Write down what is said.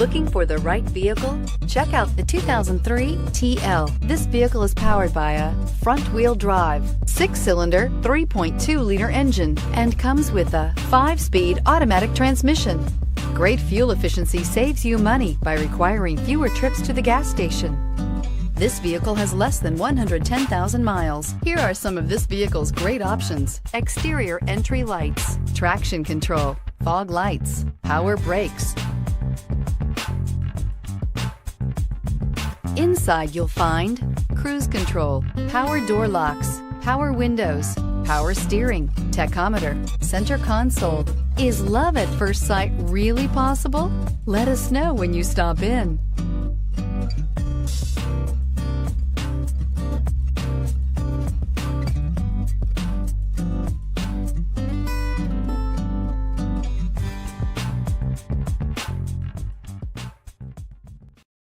Looking for the right vehicle? Check out the 2003 TL. This vehicle is powered by a front-wheel drive, 6-cylinder, 3.2-liter engine, and comes with a 5-speed automatic transmission. Great fuel efficiency saves you money by requiring fewer trips to the gas station. This vehicle has less than 110,000 miles. Here are some of this vehicle's great options: exterior entry lights, traction control, fog lights, power brakes. Inside you'll find cruise control, power door locks, power windows, power steering, tachometer, center console. Is love at first sight really possible? Let us know when you stop in.